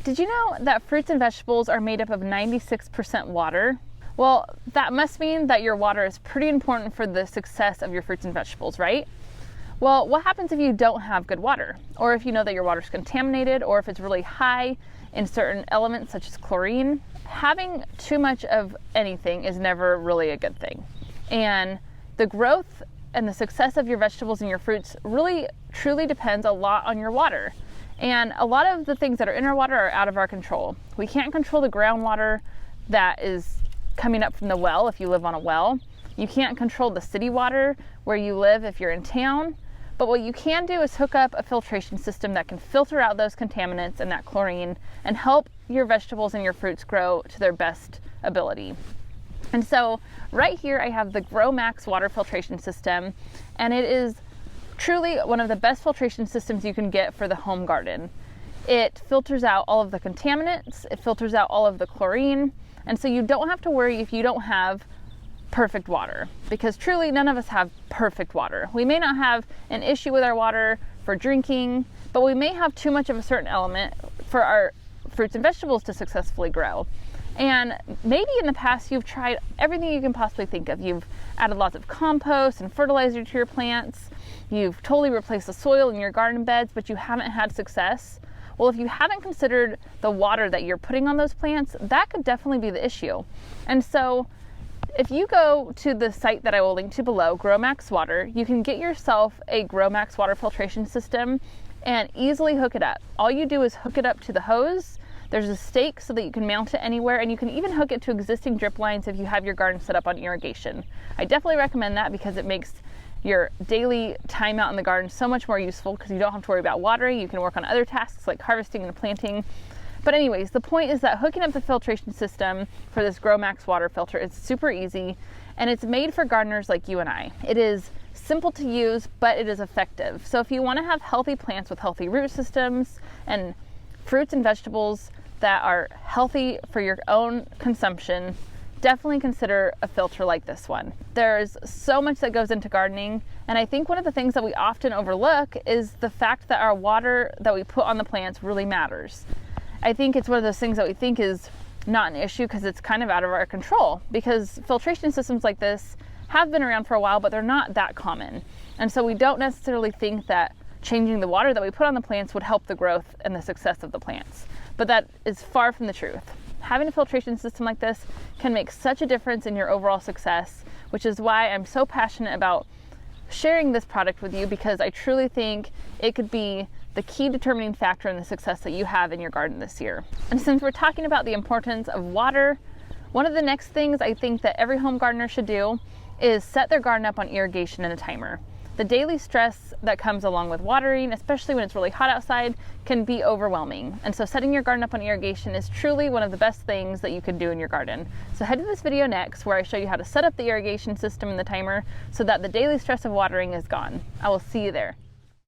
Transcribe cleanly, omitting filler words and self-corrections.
Did you know that fruits and vegetables are made up of 96% water? Well, that must mean that your water is pretty important for the success of your fruits and vegetables, right? Well, what happens if you don't have good water? Or if you know that your water is contaminated, or if it's really high in certain elements such as chlorine? Having too much of anything is never really a good thing. And the growth and the success of your vegetables and your fruits really truly depends a lot on your water. And a lot of the things that are in our water are out of our control. We can't control the groundwater that is coming up from the well if you live on a well. You can't control the city water where you live if you're in town. But what you can do is hook up a filtration system that can filter out those contaminants and that chlorine and help your vegetables and your fruits grow to their best ability. And so right here I have the GroMax Water Filtration System, and it is truly one of the best filtration systems you can get for the home garden. It filters out all of the contaminants, it filters out all of the chlorine, and so you don't have to worry if you don't have perfect water, because truly none of us have perfect water. We may not have an issue with our water for drinking, but we may have too much of a certain element for our fruits and vegetables to successfully grow. And maybe in the past you've tried everything you can possibly think of. You've added lots of compost and fertilizer to your plants. You've totally replaced the soil in your garden beds, but you haven't had success. Well, if you haven't considered the water that you're putting on those plants, that could definitely be the issue. And so if you go to the site that I will link to below, GroMax Water, you can get yourself a GroMax water filtration system and easily hook it up. All you do is hook it up to the hose. There's a stake so that you can mount it anywhere, and you can even hook it to existing drip lines if you have your garden set up on irrigation. I definitely recommend that because it makes your daily time out in the garden so much more useful, because you don't have to worry about watering. You can work on other tasks like harvesting and planting. But anyways, the point is that hooking up the filtration system for this GroMax water filter is super easy, and it's made for gardeners like you and I. It is simple to use, but it is effective. So if you want to have healthy plants with healthy root systems and fruits and vegetables that are healthy for your own consumption, definitely consider a filter like this one. There's so much that goes into gardening, and I think one of the things that we often overlook is the fact that our water that we put on the plants really matters. I think it's one of those things that we think is not an issue because it's kind of out of our control, because filtration systems like this have been around for a while, but they're not that common. And so we don't necessarily think that changing the water that we put on the plants would help the growth and the success of the plants. But that is far from the truth. Having a filtration system like this can make such a difference in your overall success, which is why I'm so passionate about sharing this product with you, because I truly think it could be the key determining factor in the success that you have in your garden this year. And since we're talking about the importance of water, one of the next things I think that every home gardener should do is set their garden up on irrigation and a timer. The daily stress that comes along with watering, especially when it's really hot outside, can be overwhelming. And so setting your garden up on irrigation is truly one of the best things that you can do in your garden. So head to this video next where I show you how to set up the irrigation system and the timer so that the daily stress of watering is gone. I will see you there.